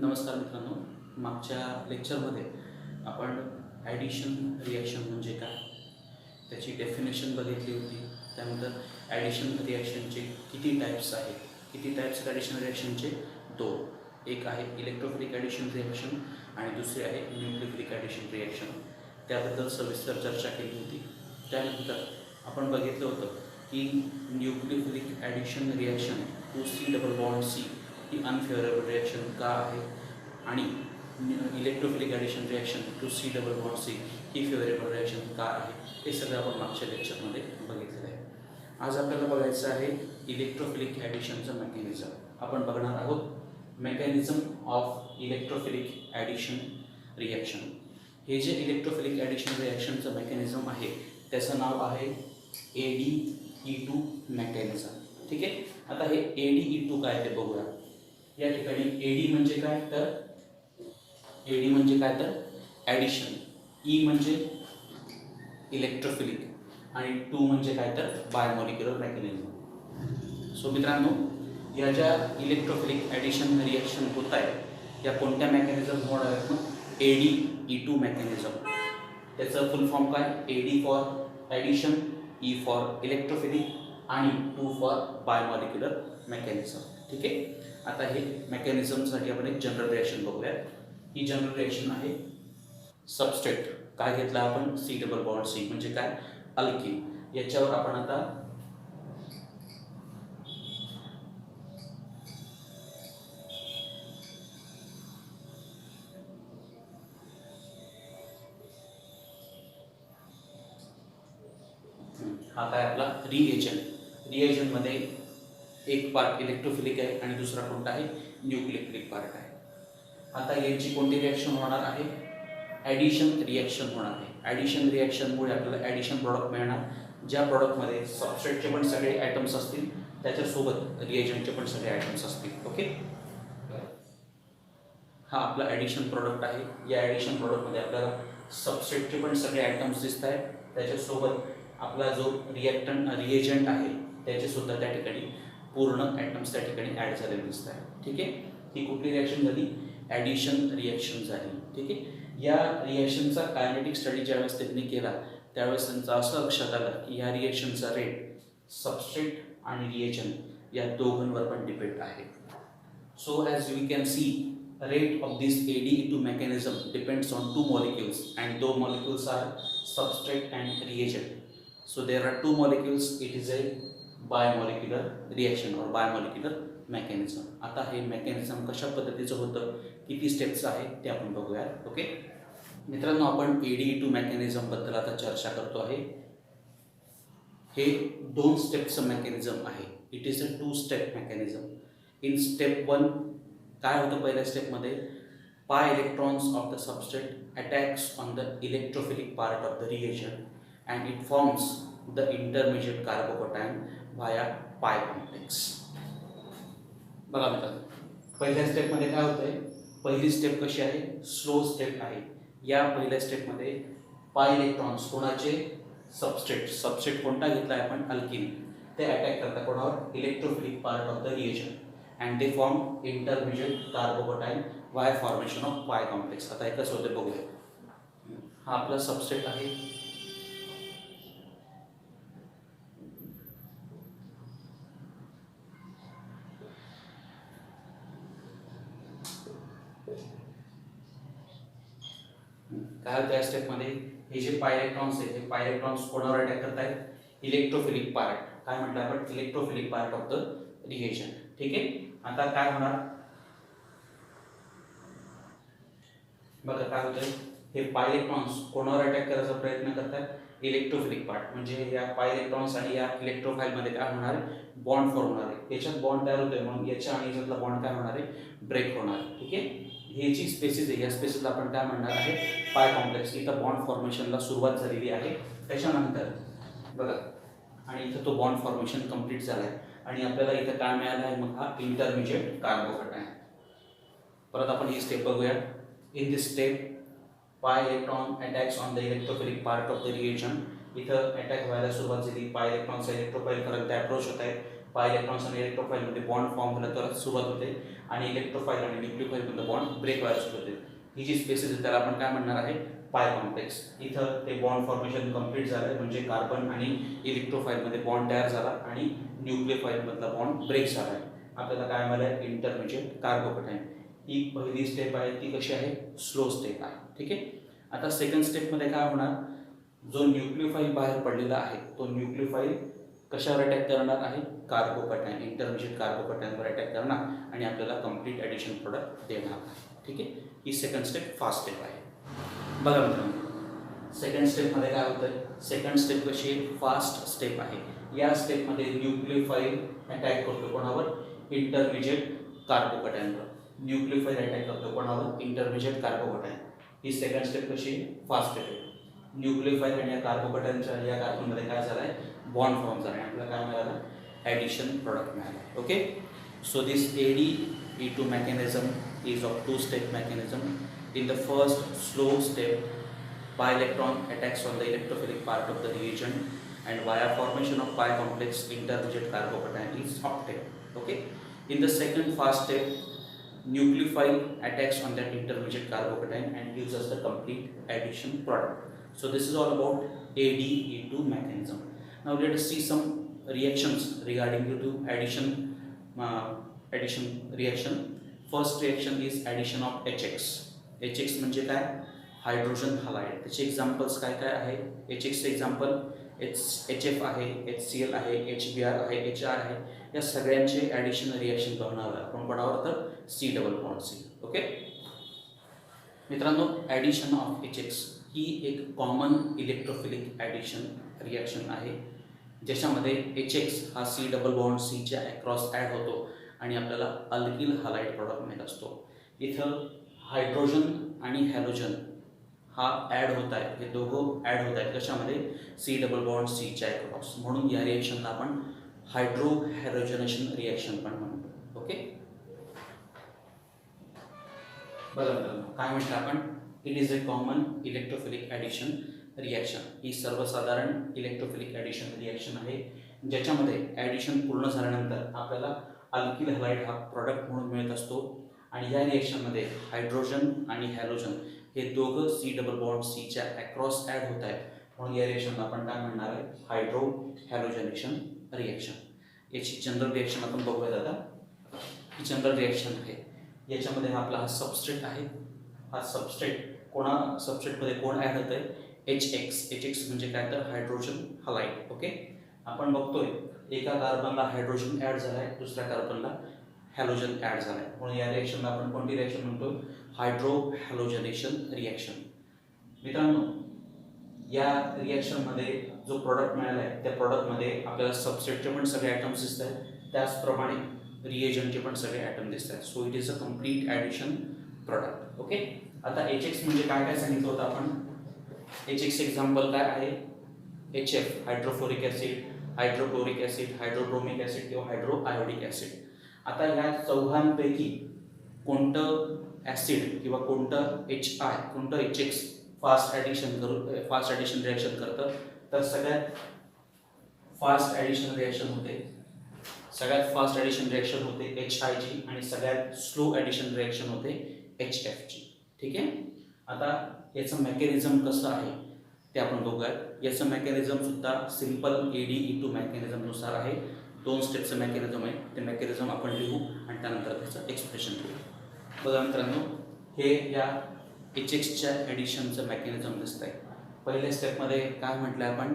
नमस्कार मित्रांनो, मागच्या लेक्चरमध्ये आपण ॲडिशन रिॲक्शन म्हणजे काय त्याची डेफिनेशन बघितली होती. त्यानंतर ॲडिशन रिॲक्शनचे किती टाईप्स आहेत, किती टाईप्स ॲडिशन रिॲक्शनचे दोन, एक आहे इलेक्ट्रोफिलिक ॲडिशन रिॲक्शन आणि दुसरी आहे न्यूक्लियोफिलिक ॲडिशन रिॲक्शन. त्याबद्दल सविस्तर चर्चा केली होती. त्यानंतर आपण बघितलं होतं की nucleophilic addition reaction to C double bond C ही अनफेवरेबल रिॲक्शन का आहे आणि electrophilic addition reaction to C double bond C ही फेवरेबल रिॲक्शन का आहे, हे सगळं आपण मागच्या लेक्चरमध्ये बघितलेलं आहे. आज आपल्याला बघायचं आहे इलेक्ट्रोफिलिक ॲडिशनचं मेकॅनिझम. आपण बघणार आहोत mechanism of electrophilic addition reaction. हे जे इलेक्ट्रोफिलिक ॲडिशन रिॲक्शनचं मेकॅनिझम आहे त्याचं नाव आहे ADE2 मेकॅनिझम. ठीक आहे. आता हे ADE2 काय ते बघूया. या ठिकाणी AD म्हणजे काय तर ॲडिशन, E म्हणजे इलेक्ट्रोफिलिक आणि 2 म्हणजे काय तर बायोमॉलिक्युलर मेकॅनिझम. सो मित्रांनो, या ज्या इलेक्ट्रोफिलिक ॲडिशन रिॲक्शन होत आहे या कोणत्या मेकॅनिझम होणार आहेत मग ADE2 मेकॅनिझम. त्याचं फुल फॉर्म काय, AD for addition, E for electrophilic आणि 2 फॉर बायोमॉलिक्युलर मेकॅनिझम. ठीक आहे. आता हे मेकॅनिझमसाठी आपण एक जनरल रिॲक्शन बघूया. ही जनरल रिॲक्शन आहे सबस्ट्रेट काय घेतला आपण सी डबल बॉन्ड सी म्हणजे काय अल्किन. याच्यावर आपण आता हा काय आपला रिएजंटमध्ये एक पार्ट इलेक्ट्रोफिलिक आहे आणि दुसरा कोणता आहे न्यूक्लियोफिलिक पार्ट आहे. आता यांची कोणती रिॲक्शन होणार आहे, ॲडिशन रिॲक्शन होणार आहे. ॲडिशन रिॲक्शनमुळे आपल्याला ॲडिशन प्रॉडक्ट मिळणार, ज्या प्रॉडक्टमध्ये सबस्ट्रेटचे पण सगळे आयटम्स असतील त्याच्यासोबत रिएजंटचे पण सगळे आयटम्स असतील. ओके. हा आपला ॲडिशन प्रॉडक्ट आहे. या ॲडिशन प्रॉडक्टमध्ये आपल्याला सबस्ट्रेटचे पण सगळे आयटम्स दिसत आहेत, त्याच्यासोबत आपला जो रिएजंट आहे त्याचेसुद्धा त्या ठिकाणी पूर्ण आयटम्स त्या ठिकाणी ॲड झालेले दिसत आहे. ठीक आहे. ही कुठली रिॲक्शन झाली, ॲडिशन रिॲक्शन झाली. ठीक आहे. या रिॲक्शनचा कायनेटिक स्टडी ज्यावेळेस त्यांनी केला त्यावेळेस त्यांचं असं लक्षात आलं की या रिॲक्शनचा रेट सबस्ट्रेट आणि रिएजंट या दोघांवर पण डिपेंड आहे. So as we can see rate of this ADE2 mechanism depends on two molecules and those molecules are substrate and reagent. So there are two molecules, it is a biomolecular reaction or biomolecular mechanism. आता हे mechanism कशा पद्धतीचं होतं, किती steps आहे ते आपण बघूया. ओके मित्रांनो, आपण ADE2 मेकॅनिझम बद्दल आता चर्चा करतो आहे. हे 2 स्टेपचं मेकॅनिझम आहे. It is a 2 step mechanism. In step 1 काय होतं, पहिल्या स्टेपमध्ये पाय electrons of the substrate attacks on the electrophilic part of the reagent and it forms the intermediate carbocation via पाय कॉम्प्लेक्स. बघा मित्रांनो, पहिल्या स्टेपमध्ये काय होतंय, पहिली स्टेप कशी आहे, स्लो स्टेप आहे. या पहिल्या स्टेपमध्ये पाय इलेक्ट्रॉन्स कोणाचे, सबस्ट्रेट कोणता घेतला आहे आपण अल्किन, ते अटॅक करतात कोणावर, electrophilic part of the reagent and they form intermediate carbocation via formation of pi complex. आता हे कसं होतं बघूया. हा आपला सबस्ट्रेट आहे, काय होतं या स्टेपमध्ये, हे जे पाय इलेक्ट्रॉन्स आहेत हे पाय इलेक्ट्रॉन्स कोणावर अटॅक करतायत, इलेक्ट्रोफिलिक पार्ट, काय म्हटलं आपण electrophilic part of the reagent. ठीक आहे. आता काय होणार बघा, काय होतंय, हे पाय इलेक्ट्रॉन्स कोणावर अटॅक करायचा प्रयत्न करतात, इलेक्ट्रोफिलिक पार्ट म्हणजे या पाय इलेक्ट्रॉन्स आणि या इलेक्ट्रोफाईलमध्ये काय होणार आहे, बॉन्ड फॉर्म होणार आहे. याच्यात बॉन्ड तयार होतोय म्हणून याच्या आणि याच्यातला बॉन्ड काय होणार आहे, ब्रेक होणार आहे. ठीक आहे. हे जी स्पेसिस आहे या स्पेसिसला आपण काय म्हणणार आहे, पाय कॉम्प्लेक्स. इथं बॉन्ड फॉर्मेशनला सुरुवात झालेली आहे. त्याच्यानंतर बघा आणि इथं तो बॉन्ड फॉर्मेशन कंप्लीट झाला आहे आणि आपल्याला इथं काय मिळालं आहे, मग हा इंटरमिजिएट कार्बोकॅटायन. परत आपण ही स्टेप बघूया. इन दिस स्टेप पाय electron attacks on the electrophilic part of the reagent. इथं अटॅक व्हायला सुरुवात झाली, पाय इलेक्ट्रॉनचा इलेक्ट्रोफाईल करंट अप्रोच होत आहे, पाय इलेक्ट्रॉन्स आणि इलेक्ट्रोफाईलमध्ये बॉन्ड फॉर्म व्हायला तर सुरुवात होते आणि इलेक्ट्रोफाईल आणि न्यूक्लियोफाईलमध्ये बॉन्ड ब्रेक व्हायला सुरुवात होते. ही जी स्पेसिस आहे त्याला आपण काय म्हणणार आहे, पाय कॉम्प्लेक्स. इथं ते बॉन्ड फॉर्मेशन कंप्लीट झालं म्हणजे कार्बन आणि इलेक्ट्रोफाईलमध्ये बॉन्ड तयार झाला आणि न्यूक्लियोफाईलमधला बॉन्ड ब्रेक झाला आहे. आपल्याला काय मिळालं, इंटरमिजिएट कार्बोकॅटायन. ही पहिली स्टेप आहे ती कशी आहे, स्लो स्टेप आहे. ठीक आहे. आता सेकंड स्टेपमध्ये काय होणार, जो न्यूक्लियोफाईल बाहेर पडलेला आहे तो न्यूक्लियोफाईल कशावर अटॅक करणार आहे, कार्बोकॅटायन, इंटरमिजिएट कार्बोकॅटायनवर अटॅक करणार आणि आपल्याला कंप्लीट ॲडिशन प्रोडक्ट देणार आहे. ठीक आहे. ही सेकंड स्टेप फास्ट स्टेप आहे. बघा मित्रांनो, सेकंड स्टेपमध्ये काय होतं, सेकंड स्टेप कशी फास्ट स्टेप आहे. या स्टेपमध्ये न्यूक्लियोफाईल अटॅक करतो कोणावर, इंटरमिजिएट कार्बोकॅटायनवर. न्यूक्लियोफाईल अटॅक करतो कोणावर, इंटरमिजिएट कार्बोकॅटायन. ही सेकंड स्टेप कशी, फास्ट स्टेप आहे. न्यूक्लियोफाईल आणि या कार्बोकॅटायनच्या या कार्बनमध्ये काय झालं आहे, बॉन्ड फॉर्म झाला आहे. आपल्याला काय मिळालं, ॲडिशन प्रोडक्ट मिळालं. Okay. So this ADE2 mechanism is of two-step mechanism. In the first slow step, pi electron attacks on the electrophilic part of the reagent and via formation of pi complex intermediate carbocation is octet. Okay. In the second fast step, nucleophile attacks on that intermediate carbocation and gives us the complete addition product. So this is all about ADE2 mechanism. Now let us see some reactions regarding to addition reaction. First reaction is addition of HX. HX म्हणजे काय, hydrogen halide. त्याचे examples काय काय आहे, HX चे example HF आहे, HCl आहे, HBr आहे, HR आहे. या सगळ्यांचे ॲडिशन रिॲक्शन करणार आपण कोणावर, तर C double bond C. Okay मित्रांनो, ॲडिशन ऑफ HX ही एक कॉमन इलेक्ट्रोफिलिक ॲडिशन रिॲक्शन आहे ज्याच्यामध्ये HX हा C डबल बॉन्ड Cच्या अक्रॉस ॲड होतो आणि आपल्याला अल्किल हलाइड प्रॉडक्ट मिळत असतो. इथं हायड्रोजन आणि हॅलोजन हा ॲड होत आहे, हे दोघं ॲड होत आहेत कशामध्ये, C डबल बॉन्ड Cच्या अक्रॉस. म्हणून या रिॲक्शनला आपण हायड्रो हॅलोजनेशन रिॲक्शन पण म्हणतो. ओके. बरं, काय म्हटलं आपण, it is a common electrophilic addition reaction. ही सर्वसाधारण इलेक्ट्रोफिलिक ॲडिशन रिॲक्शन आहे ज्याच्यामध्ये ॲडिशन पूर्ण झाल्यानंतर आपल्याला अल्किल हलाइड हा प्रॉडक्ट म्हणून मिळत असतो आणि या रिॲक्शनमध्ये हायड्रोजन आणि हॅलोजन हे दोघं C डबल बॉन्ड Cच्या अक्रॉस ॲड होत आहेत. म्हणून या रिॲक्शनला आपण काय म्हणणार आहे, हायड्रो हॅलोजनेशन रिॲक्शन. याची जनरल रिॲक्शन आपण बघूयात आता. ही जनरल रिॲक्शन आहे, याच्यामध्ये आपला हा सबस्ट्रेट आहे. हा सबस्ट्रेट सबस्ट्रेटमध्ये कोण ॲड होत आहे, HX म्हणजे काय तर हायड्रोजन हलाइड. ओके. आपण बघतोय एका कार्बनला हायड्रोजन ॲड झाला आहे, दुसऱ्या कार्बनला हॅलोजन ॲड झाला आहे. म्हणून या रिॲक्शनला आपण कोणती रिॲक्शन म्हणतो, हायड्रो हॅलोजनेशन रिॲक्शन. मित्रांनो, या रिॲक्शनमध्ये जो प्रॉडक्ट मिळाला आहे त्या प्रॉडक्टमध्ये आपल्याला सबस्ट्रेटचे पण सगळे ॲटम्स दिसत आहेत, त्याचप्रमाणे रिएजंटचे पण सगळे ॲटम दिसत आहेत. So it is a complete addition product. Okay. आता HX म्हणजे काय काय सांगितलं होतं आपण. HX एक्झाम्पल काय आहे, HF hydrofluoric acid, hydrochloric acid, hydrobromic acid किंवा हायड्रो आयोडिक ॲसिड. आता या चौघांपैकी कोणतं ॲसिड किंवा कोणतं कोणतं HX फास्ट ॲडिशन रिॲक्शन करतं, तर सगळ्यात फास्ट ॲडिशन रिॲक्शन होते HIची आणि सगळ्यात स्लो ॲडिशन रिॲक्शन होते HFची. ठीक आहे. आता याचं मेकॅनिझम कसं आहे ते आपण बघूयात. याचं मेकॅनिझम सुद्धा सिंपल ADE2 मेकॅनिझमनुसार आहे. 2 स्टेपचं मेकॅनिझम आहे, ते मेकॅनिझम आपण लिहू आणि त्यानंतर त्याचं एक्सप्रेशन लिहू. बघा मित्रांनो, हे या HXच्या ॲडिशनचं मेकॅनिझम दिसत आहे. पहिल्या स्टेपमध्ये काय म्हटलं आपण,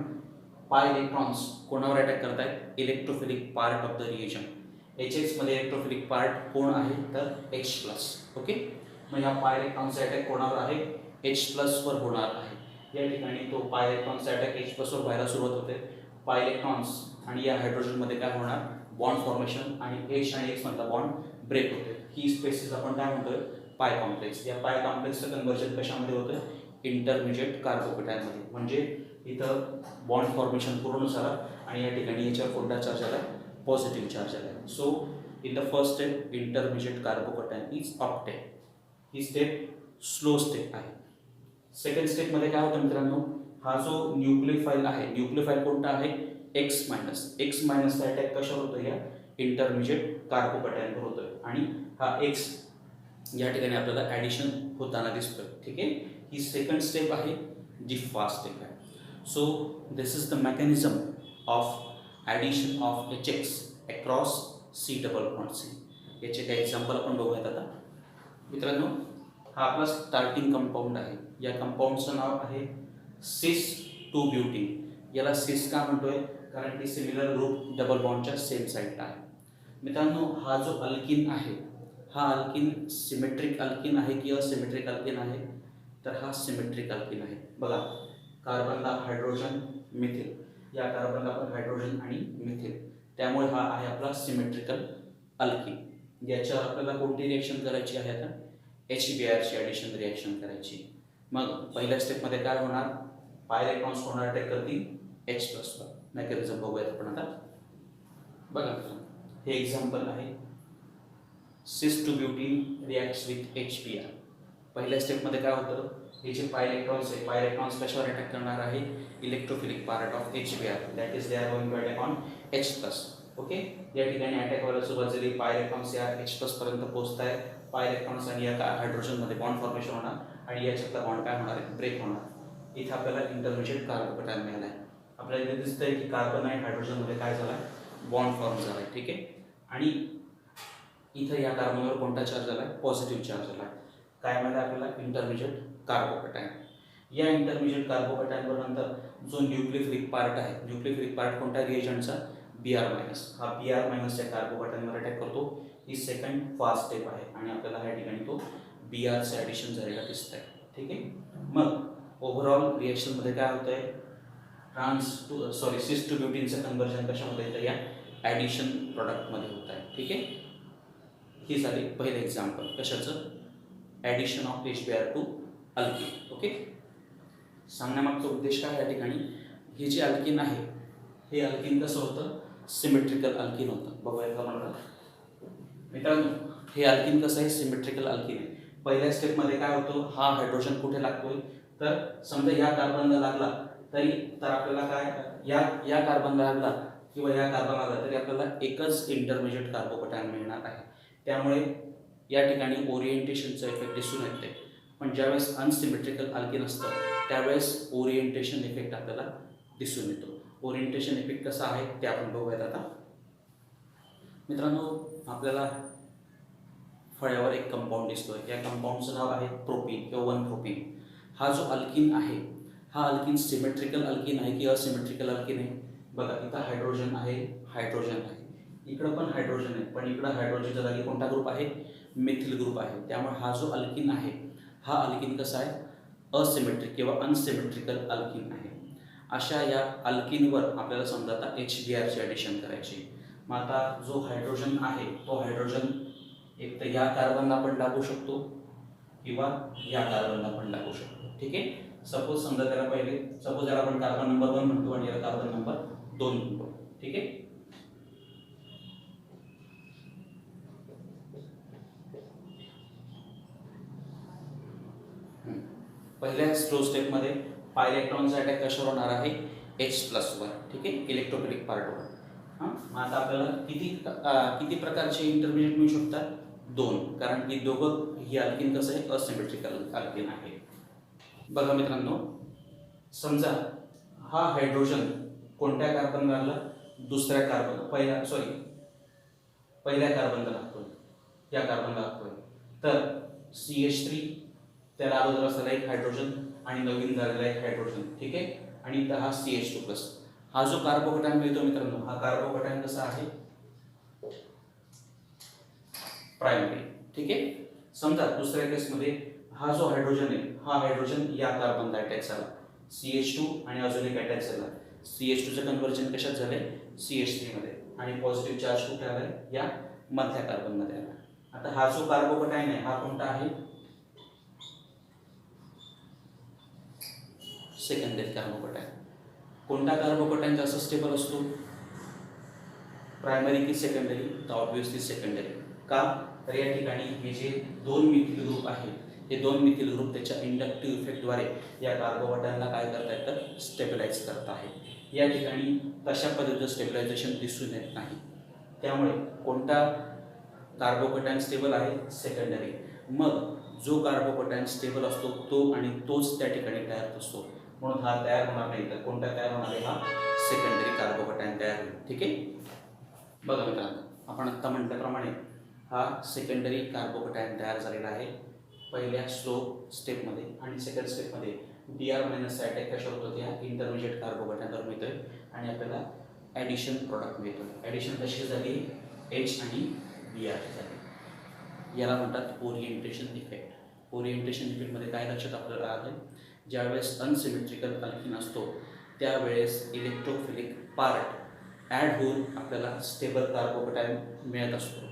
पाय इलेक्ट्रॉन्स कोणावर अटॅक करत आहेत, electrophilic part of the reagent. HXमध्ये इलेक्ट्रोफिलिक पार्ट कोण आहे, तर H+. ओके. मग या पाय इलेक्ट्रॉनचा अटॅक कोणावर आहे, H+ वर होणार आहे. या ठिकाणी तो पाय इलेक्ट्रॉनचा अटॅक H+ वर व्हायला सुरुवात होते. पाय इलेक्ट्रॉन्स आणि या हायड्रोजनमध्ये काय होणार, बॉन्ड फॉर्मेशन आणि H आणि X मधला बॉन्ड ब्रेक होते. ही स्पेसिस आपण काय म्हणतोय, पाय कॉम्प्लेक्स. या पाय कॉम्प्लेक्सचं कन्व्हर्जन कशामध्ये होतं, इंटरमिजिएट कार्बोकॅटायनमध्ये. म्हणजे इथं बॉन्ड फॉर्मेशन पूर्ण झालं आणि या ठिकाणी याच्यावर कोणता चार्ज आला, पॉझिटिव्ह चार्ज आला. So in the first step intermediate carbocation is octet. He step slow step आहे. सेकंड स्टेपमध्ये काय होतं मित्रांनो, हा जो न्यूक्लियोफाईल आहे, न्यूक्लियोफाईल कोणता आहे, एक्स मायनसचा अटॅक कशावर होतो? या इंटरमिजिएट कार्बोकॅटायनवर होतोय आणि हा एक्स या ठिकाणी आपल्याला ॲडिशन होताना दिसतोय. ठीक आहे, ही सेकंड स्टेप आहे जी फास्ट स्टेप आहे. So this is the mechanism of addition of HX across C double bond C. याचे काही एक्झाम्पल आपण बघूयात आता. मित्रांनो, हा आपला स्टार्टिंग कंपाऊंड आहे. या कंपाऊंडचं नाव आहे सिस 2 ब्युटीन. याला सिस का म्हणतोय? कारण की सिमिलर ग्रुप डबल बॉन्डच्या सेम साईडला आहे. मित्रांनो, हा जो अल्किन आहे हा अल्किन सिमेट्रिक अल्किन आहे की असिमेट्रिक अल्किन आहे? तर हा सिमेट्रिक अल्किन आहे. बघा, कार्बनला हायड्रोजन मिथिल, या कार्बनला पण हायड्रोजन आणि मिथिल, त्यामुळे हा आहे आपला सिमेट्रिकल अल्किन. याच्यावर आपल्याला कोणती रिएक्शन करायची आहे? आता HBrची ॲडिशन रिॲक्शन करायची. मग पहिल्या स्टेपमध्ये काय होणार? पाय इलेक्ट्रॉन्स होणार अटॅक करतील H+वर. मेकॅनिझम बघूयात आपण आता. बघा, हे एक्झाम्पल आहे. cis 2 butene reacts with HBr. पहिल्या स्टेपमध्ये काय होतं? हे जे पाय इलेक्ट्रॉन्स आहे, पाय इलेक्ट्रॉन्स कशावर अटॅक करणार आहे? Electrophilic part of HBr, that is they are going to attack on H+. Okay, या ठिकाणी अटॅक व्हायला सुरुवात झाली. पाय इलेक्ट्रॉन्स या H+ पर्यंत पोहोचत आहे. पाय इलेक्ट्रॉन्स आणि या हायड्रोजनमध्ये बॉन्ड फॉर्मेशन होणार आणि याच्यातला बॉन्ड काय होणार आहे? ब्रेक होणार. इथे आपल्याला इंटरमिजिएट कार्बोकॅटायन मिळाला आहे. आपल्याला इथे दिसतंय की कार्बन आणि हायड्रोजनमध्ये काय झाला? बॉन्ड फॉर्म झाला आहे. ठीक आहे, आणि इथं या कार्बनवर कोणता चार्ज झाला आहे? पॉझिटिव्ह चार्ज झाला आहे. काय मिळालं आपल्याला? Intermediate carbocation. या इंटरमिजिएट कार्बोकॅटायनवर नंतर जो न्यूक्लियोफिलिक पार्ट आहे, न्यूक्लियोफिलिक पार्ट कोणत्या रिएजंटचा? Br-. हा Br- कार्बोकॅटायनवर अटॅक करतो. ही सेकंड फास्ट स्टेप आहे आणि आपल्याला या ठिकाणी तो Brचं ॲडिशन झालेला दिसत आहे. ठीक आहे, मग ओव्हरऑल रिएक्शनमध्ये काय होतं आहे? सिस 2 ब्युटीनचं कन्व्हर्जन कशामध्ये येतं? या ॲडिशन प्रॉडक्टमध्ये होत आहे. ठीक आहे, ही झाली पहिले एक्झाम्पल. कशाचं? Addition of HBr to alkene. Okay, सांगण्यामागचा उद्देश काय या ठिकाणी? हे जे अल्किन आहे हे अल्किन कसं होतं? सिमेट्रिकल अल्किन होतं. बघूया का मला? मित्रांनो, हे अल्किन कसं आहे? सिमेट्रिकल अल्किन आहे. पहिल्या स्टेपमध्ये काय होतं? हा हायड्रोजन कुठे लागतोय? तर समजा या कार्बनला लागला तर आपल्याला काय, या कार्बनला लागला किंवा या कार्बनला लागला तरी आपल्याला एकच इंटरमिजिएट कार्बोकॅटायन मिळणार आहे. त्यामुळे या ठिकाणी ओरिएंटेशनचा इफेक्ट दिसून येते. पण ज्यावेळेस अनसिमेट्रिकल अल्किन असतं त्यावेळेस ओरिएंटेशन इफेक्ट आपल्याला दिसून येतो. ओरिएंटेशन इफेक्ट कसा आहे ते आपण बघूयात आता. मित्रांनो, आपल्याला फळ्यावर एक कंपाऊंड दिसतोय. या कंपाऊंडचं नाव आहे प्रोपीन किंवा 1-प्रोपीन. हा जो अल्किन आहे हा अल्किन सिमेट्रिकल अल्किन आहे की असिमेट्रिकल अल्किन आहे? बघा, इथं हायड्रोजन आहे, हायड्रोजन आहे, इकडं पण हायड्रोजन आहे, पण इकडं हायड्रोजनच्या जागी कोणता ग्रुप आहे? मिथिल ग्रुप आहे. त्यामुळे हा जो अल्किन आहे हा अल्किन कसा आहे? असिमेट्रिक किंवा अनसिमेट्रिकल अल्किन आहे. अशा या अल्किनवर आपल्याला समजा आता HBrची ॲडिशन करायची. मग आता जो हायड्रोजन आहे तो हायड्रोजन एक तर या कार्बनला पण लागू शकतो किंवा या कार्बनला पण लागू शकतो. ठीक आहे, सपोज समजा याला आपण कार्बन नंबर 1 म्हणतो आणि याला कार्बन नंबर 2 म्हणतो. ठीक आहे, पहिल्या स्लो स्टेपमध्ये पाय इलेक्ट्रॉनचा अटॅक कशावर होणार आहे? H+वर. ठीक आहे, इलेक्ट्रोफिलिक पार्टवर. मग आता आपल्याला किती प्रकारचे इंटरमिजिएट मिळू शकतात? 2, कारण की दोघं ही अल्किन कसं आहे? असिमेट्रिकल अल्किन आहे. बघा मित्रांनो, समजा हा हायड्रोजन कोणत्या कार्बनला लागला? दुसऱ्या कार्बन पहिल्या कार्बनला लागतोय, या कार्बनला लागतोय. तर CH3 त्याला अगोदर असलेला एक हायड्रोजन आणि नवीन झालेला एक हायड्रोजन. ठीक आहे, आणि इथं हा CH2+. हा जो कार्बोकॅटायन मिळतो मित्रांनो, हा कार्बोकॅटायन कसा आहे? प्रायमरी. ठीक आहे, समजा दुसऱ्या केसमध्ये हा जो हायड्रोजन आहे हा हायड्रोजन या कार्बनला अटॅच झाला, CH2 आणि अजून एक अटॅच झाला. CH2चं कन्व्हर्जन कशात झालंय? CH3 मध्ये, आणि पॉझिटिव्ह चार्ज कुठे आलाय? या मधल्या कार्बनमध्ये आला. आता हा जो कार्बोकॅटायन आहे हा कोणता आहे? Secondary carbocation. कोणता कार्बोकॅटायन जास्त स्टेबल असतो? प्रायमरी की सेकंडरी? तर ऑब्व्हियसली सेकंडरी. का? तर या ठिकाणी हे जे 2 मिथिल ग्रुप आहेत हे 2 मिथिल ग्रुप त्याच्या इंडक्टिव्ह इफेक्टद्वारे या कार्बोकॅटायनला काय करतायत तर स्टेबिलाइज करत आहे। या ठिकाणी तशा पद्धतीचं स्टेबिलायझेशन दिसून येत नाही, त्यामुळे कोणता कार्बोकॅटायन स्टेबल आहे सेकंडरी। मग जो कार्बोकॅटायन स्टेबल असतो तो आणि तोच त्या ठिकाणी तयार असतो, म्हणून हा तयार होणार नाही, तर कोणता तयार होणार आहे, हा सेकंडरी कार्बोकॅटायन तयार होईल। ठीक आहे, बघा मित्रांनो, आपण आत्ता म्हटल्याप्रमाणे हा सेकंडरी कार्बोकॅटायन तयार झालेला आहे पहिल्या स्लो स्टेपमध्ये, आणि सेकंड स्टेपमध्ये Br- अटॅक कशावर होतो, या इंटरमिजिएट कार्बोकॅटायनवर मिळतोय आणि आपल्याला ॲडिशन प्रोडक्ट मिळतो। ॲडिशन कशी झाली, H आणि Br झाली, याला म्हणतात ओरिएंटेशन इफेक्ट। ओरिएंटेशन इफेक्टमध्ये काय लक्षात आपल्याला आलं, ज्यावेळेस अनसिमेट्रिकल अल्किन असतो त्यावेळेस इलेक्ट्रोफिलिक पार्ट ॲड होऊन आपल्याला स्टेबल कार्बोकॅटायन मिळत असतो,